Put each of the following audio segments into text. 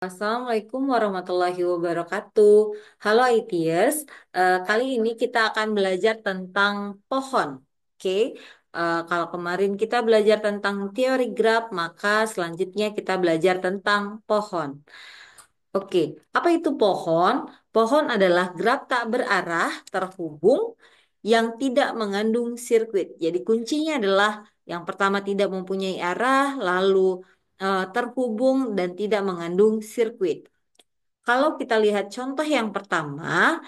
Assalamualaikum warahmatullahi wabarakatuh. Halo ITers. Kali ini kita akan belajar tentang pohon. Oke. Kalau kemarin kita belajar tentang teori graf, maka selanjutnya kita belajar tentang pohon. Oke, apa itu pohon? Pohon adalah graf tak berarah terhubung yang tidak mengandung sirkuit. Jadi kuncinya adalah yang pertama tidak mempunyai arah, lalu terhubung dan tidak mengandung sirkuit. Kalau kita lihat contoh yang pertama,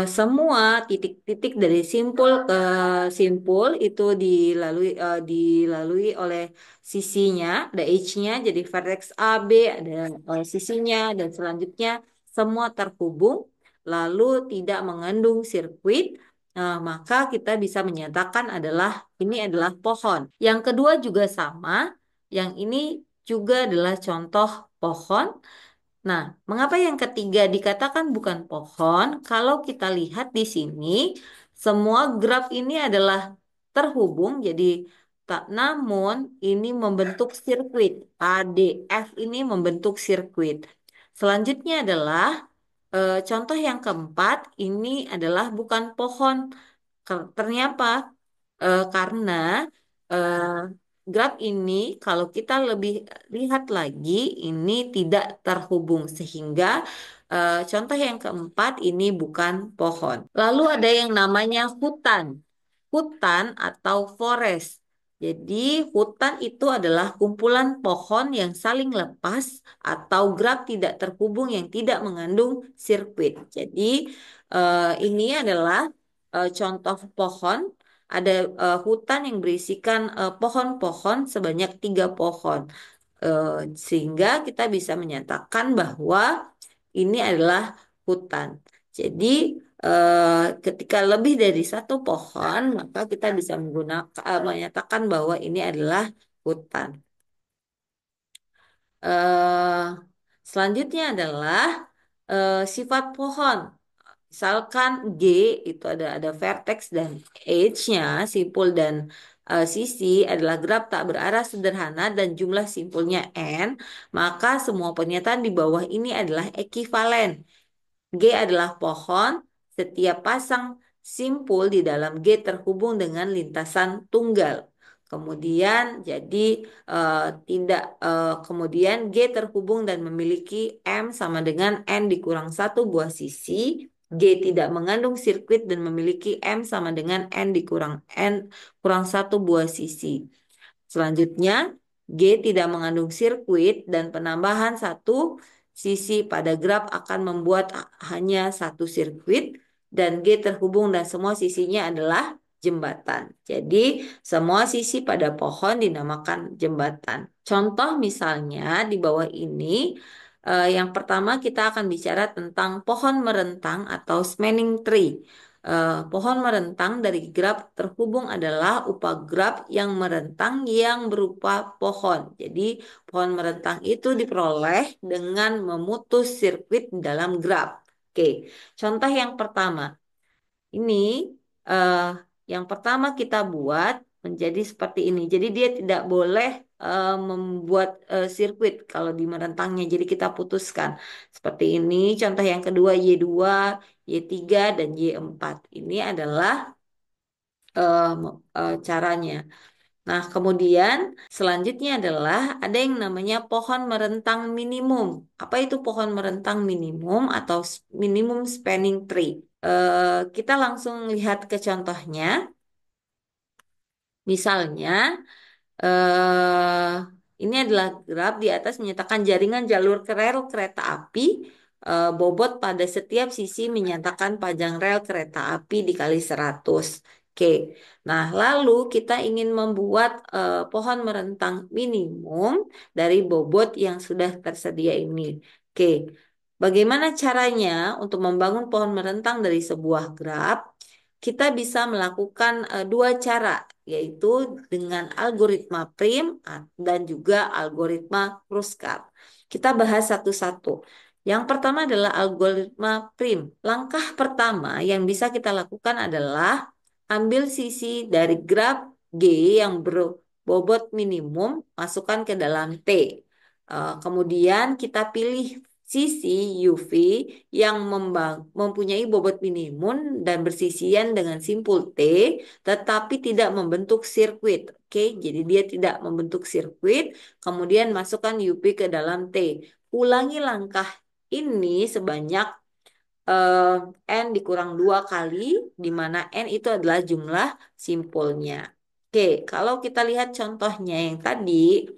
semua titik-titik dari simpul ke simpul itu dilalui oleh sisinya, ada H-nya, jadi vertex A, B, ada sisinya, dan selanjutnya semua terhubung, lalu tidak mengandung sirkuit, maka kita bisa menyatakan ini adalah pohon. Yang kedua juga sama, yang ini juga adalah contoh pohon. Nah, mengapa yang ketiga dikatakan bukan pohon? Kalau kita lihat di sini, semua graf ini adalah terhubung, jadi tak namun ini membentuk sirkuit. ADF ini membentuk sirkuit. Selanjutnya adalah contoh yang keempat, ini adalah bukan pohon. Ternyata karena eh, graf ini kalau kita lebih lihat lagi ini tidak terhubung sehingga contoh yang keempat ini bukan pohon. Lalu ada yang namanya hutan. Hutan atau forest. Jadi hutan itu adalah kumpulan pohon yang saling lepas atau graf tidak terhubung yang tidak mengandung sirkuit. Jadi ini adalah contoh pohon, ada hutan yang berisikan pohon-pohon sebanyak 3 pohon. Eh, Sehingga kita bisa menyatakan bahwa ini adalah hutan. Jadi ketika lebih dari 1 pohon, maka kita bisa menyatakan bahwa ini adalah hutan. Eh, Selanjutnya adalah sifat pohon. Misalkan G itu ada vertex dan edge-nya, simpul dan sisi adalah graf tak berarah sederhana dan jumlah simpulnya n, maka semua pernyataan di bawah ini adalah ekivalen. G adalah pohon, setiap pasang simpul di dalam G terhubung dengan lintasan tunggal. Kemudian jadi tidak kemudian G terhubung dan memiliki M sama dengan N dikurang 1 buah sisi. G tidak mengandung sirkuit dan memiliki M sama dengan N kurang 1 buah sisi. Selanjutnya, G tidak mengandung sirkuit dan penambahan satu sisi pada graf akan membuat hanya satu sirkuit dan G terhubung dan semua sisinya adalah jembatan. Jadi, semua sisi pada pohon dinamakan jembatan. Contoh misalnya di bawah ini, yang pertama kita akan bicara tentang pohon merentang atau spanning tree. Pohon merentang dari graf terhubung adalah upagraf yang merentang yang berupa pohon. Jadi pohon merentang itu diperoleh dengan memutus sirkuit dalam graf. Oke, contoh yang pertama. Ini eh, yang pertama kita buat menjadi seperti ini. Jadi dia tidak boleh membuat sirkuit kalau di merentangnya. Jadi kita putuskan seperti ini. Contoh yang kedua Y2, Y3 dan Y4. Ini adalah caranya. Nah, kemudian selanjutnya adalah ada yang namanya pohon merentang minimum. Apa itu pohon merentang minimum atau minimum spanning tree? Kita langsung lihat ke contohnya. Misalnya, ini adalah graf di atas menyatakan jaringan jalur rel kereta api bobot pada setiap sisi menyatakan panjang rel kereta api dikali 100. Oke, nah lalu kita ingin membuat pohon merentang minimum dari bobot yang sudah tersedia ini. Oke, bagaimana caranya untuk membangun pohon merentang dari sebuah graf? Kita bisa melakukan 2 cara, yaitu dengan algoritma prim dan juga algoritma Kruskal. Kita bahas satu-satu. Yang pertama adalah algoritma prim. Langkah pertama yang bisa kita lakukan adalah ambil sisi dari graf G yang berbobot minimum, masukkan ke dalam T. Kemudian kita pilih sisi UV yang mempunyai bobot minimum dan bersisian dengan simpul T, tetapi tidak membentuk sirkuit. Oke, jadi dia tidak membentuk sirkuit. Kemudian masukkan UV ke dalam T. Ulangi langkah ini sebanyak eh, N dikurang 2 kali, di mana N itu adalah jumlah simpulnya. Oke, kalau kita lihat contohnya yang tadi,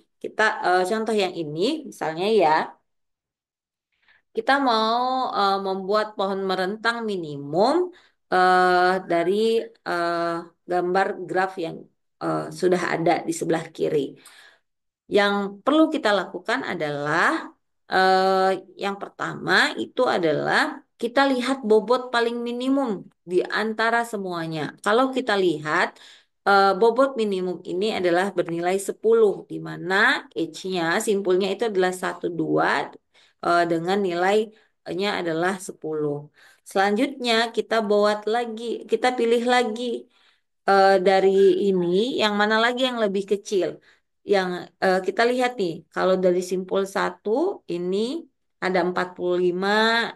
contoh yang ini, misalnya ya, kita mau membuat pohon merentang minimum dari eh, gambar graf yang sudah ada di sebelah kiri. Yang perlu kita lakukan adalah yang pertama itu adalah kita lihat bobot paling minimum di antara semuanya. Kalau kita lihat bobot minimum ini adalah bernilai 10, di mana H-nya simpulnya itu adalah 1, 2 dengan nilainya adalah 10. Selanjutnya kita buat lagi, kita pilih lagi dari ini yang mana lagi yang lebih kecil. Yang kita lihat nih, kalau dari simpul satu ini ada 45,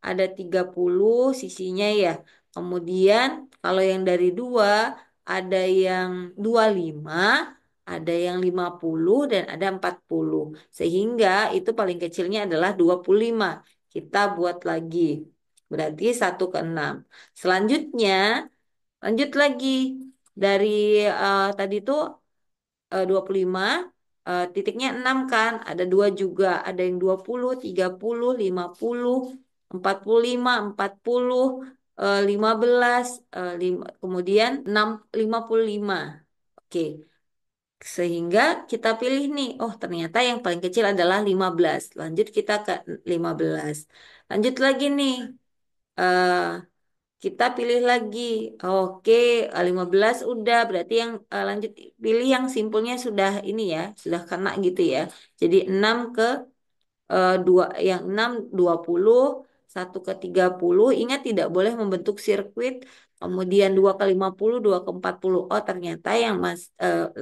ada 30 sisinya ya. Kemudian kalau yang dari dua ada yang 25, ada yang 50 dan ada 40. Sehingga itu paling kecilnya adalah 25. Kita buat lagi. Berarti 1 ke 6. Selanjutnya lanjut lagi dari tadi tuh 25, titiknya 6 kan, ada dua juga, ada yang 20, 30, 50, 45, 40, 15, kemudian 6, 55. Oke, sehingga kita pilih nih, oh ternyata yang paling kecil adalah 15. Lanjut kita ke 15. Lanjut lagi nih. eh, kita pilih lagi. Oke, 15 udah. Berarti yang lanjut pilih yang simpulnya sudah ini ya, sudah kena gitu ya. Jadi 6 ke 2, yang 6 20, 1 ke 30. Ingat tidak boleh membentuk sirkuit. Kemudian 2 ke 50, 2 ke 40. Oh, ternyata yang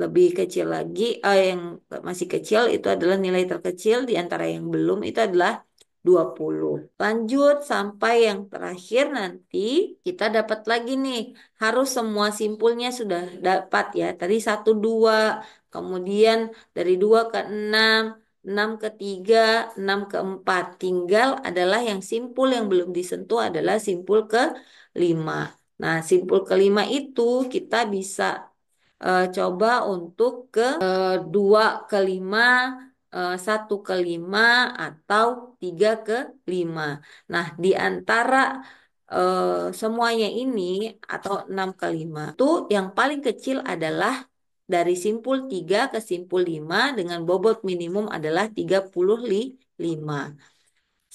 lebih kecil lagi, yang masih kecil itu adalah nilai terkecil di antara yang belum itu adalah 20. Lanjut sampai yang terakhir nanti kita dapat lagi nih. Harus semua simpulnya sudah dapat ya. Tadi 1, 2. Kemudian dari 2 ke 6, 6 ke 3, 6 ke 4. Tinggal adalah yang simpul yang belum disentuh adalah simpul ke 5. Nah, simpul ke 5 itu kita bisa coba untuk ke 2 ke 5, 1 ke 5, atau 3 ke 5. Nah, di antara semuanya ini atau 6 ke 5 itu yang paling kecil adalah dari simpul 3 ke simpul 5 dengan bobot minimum adalah 35.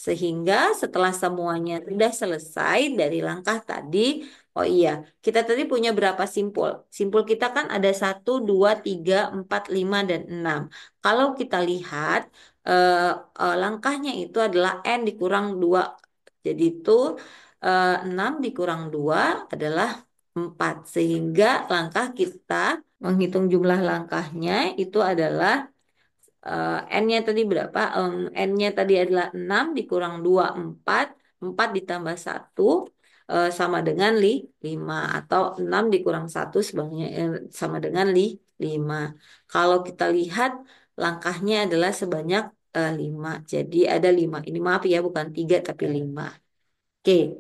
Sehingga setelah semuanya sudah selesai dari langkah tadi, oh iya, kita tadi punya berapa simpul? Simpul kita kan ada 1, 2, 3, 4, 5, dan 6. Kalau kita lihat, eh, langkahnya itu adalah N dikurang 2. Jadi itu 6 dikurang 2 adalah 4. Sehingga langkah kita menghitung jumlah langkahnya itu adalah N-nya tadi berapa? N-nya tadi adalah 6 dikurang 2 4. 4 ditambah 1 sama dengan 5. Atau 6 dikurang 1 sama dengan 5. Kalau kita lihat langkahnya adalah sebanyak 5. Jadi ada 5. Ini maaf ya, bukan 3 tapi 5. Oke,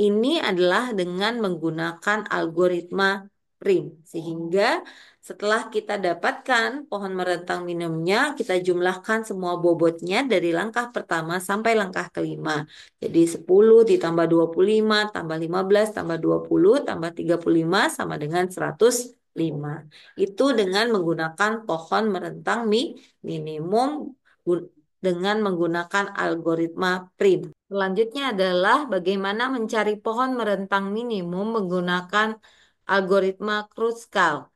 ini adalah dengan menggunakan algoritma prim. Sehingga setelah kita dapatkan pohon merentang minimumnya, kita jumlahkan semua bobotnya dari langkah pertama sampai langkah ke 5. Jadi 10 ditambah 25 tambah 15 tambah 20 tambah 35 sama dengan 105. Itu dengan menggunakan pohon merentang minimum dengan menggunakan algoritma prim. Selanjutnya adalah bagaimana mencari pohon merentang minimum menggunakan algoritma Kruskal.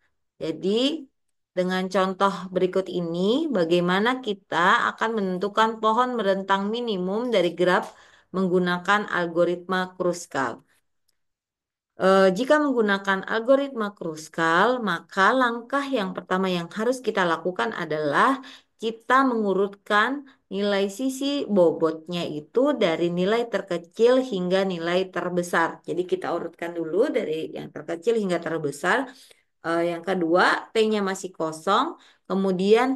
Jadi, dengan contoh berikut ini, bagaimana kita akan menentukan pohon merentang minimum dari graf menggunakan algoritma Kruskal. Jika menggunakan algoritma Kruskal, maka langkah yang pertama yang harus kita lakukan adalah kita mengurutkan nilai sisi bobotnya itu dari nilai terkecil hingga nilai terbesar. Jadi kita urutkan dulu dari yang terkecil hingga terbesar. Yang kedua, T-nya masih kosong. Kemudian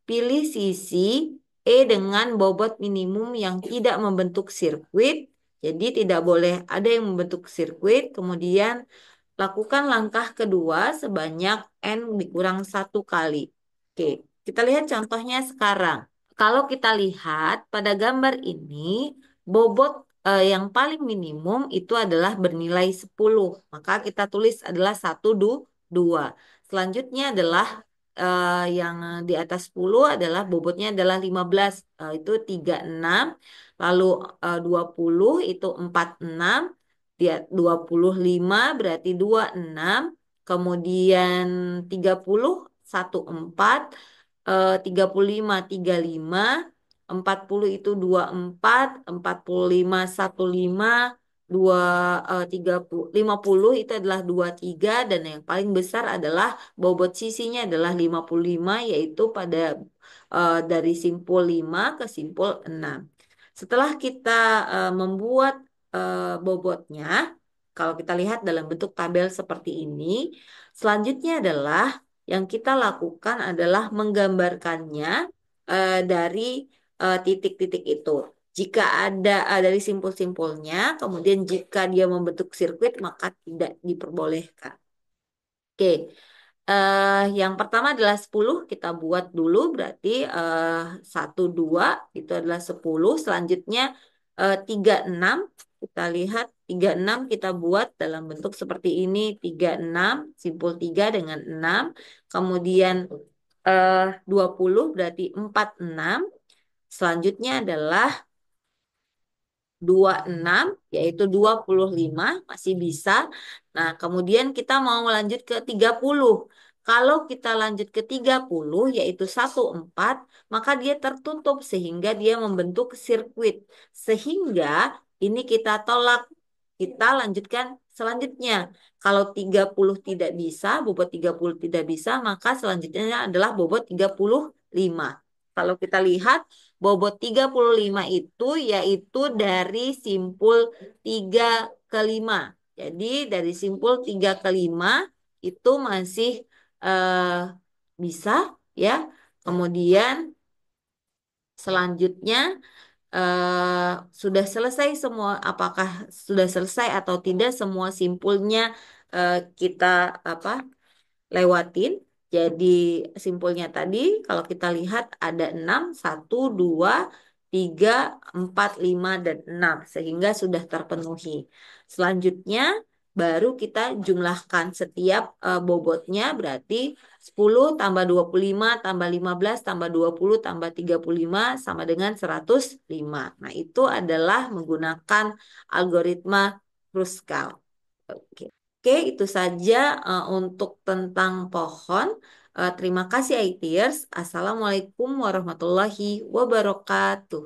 pilih sisi E dengan bobot minimum yang tidak membentuk sirkuit. Jadi tidak boleh ada yang membentuk sirkuit. Kemudian lakukan langkah kedua sebanyak N dikurang satu kali. Oke, kita lihat contohnya sekarang. Kalau kita lihat pada gambar ini, bobot yang paling minimum itu adalah bernilai 10. Maka kita tulis adalah 2. Selanjutnya adalah yang di atas 10 adalah bobotnya adalah 15. Itu 36. Lalu 20 itu 46. Dia 25 berarti 26. Kemudian 30 14, 35 35, 40 itu 24, 45 15, 2 30 50 itu adalah 23 dan yang paling besar adalah bobot sisinya adalah 55 yaitu pada dari simpul 5 ke simpul 6. Setelah kita membuat bobotnya, kalau kita lihat dalam bentuk tabel seperti ini, selanjutnya adalah yang kita lakukan adalah menggambarkannya dari titik-titik itu. Jika ada dari simpul-simpulnya, kemudian jika dia membentuk sirkuit, maka tidak diperbolehkan. Oke, yang pertama adalah 10 kita buat dulu berarti 1, 2 itu adalah 10. Selanjutnya 36 kita lihat 36 kita buat dalam bentuk seperti ini 36 simpul 3 dengan 6. Kemudian 20 berarti 46. Selanjutnya adalah 26 yaitu 25 masih bisa. Nah, kemudian kita mau lanjut ke 30. Kalau kita lanjut ke 30 yaitu 14 maka dia tertutup sehingga dia membentuk sirkuit. Sehingga ini kita tolak. Kita lanjutkan selanjutnya. Kalau 30 tidak bisa, bobot 30 tidak bisa, maka selanjutnya adalah bobot 35. Kalau kita lihat bobot 35 itu yaitu dari simpul 3 ke 5. Jadi dari simpul 3 ke 5 itu masih eh, bisa ya. Kemudian selanjutnya sudah selesai semua, apakah sudah selesai atau tidak semua simpulnya kita apa lewatin. Jadi simpulnya tadi kalau kita lihat ada 6, 1, 2, 3, 4, 5, dan 6. Sehingga sudah terpenuhi. Selanjutnya baru kita jumlahkan setiap bobotnya berarti 10 tambah 25 tambah 15 tambah 20 tambah 35 sama dengan 105. Nah itu adalah menggunakan algoritma Kruskal. Oke. Oke, itu saja untuk tentang pohon. Terima kasih, ITers. Assalamualaikum warahmatullahi wabarakatuh.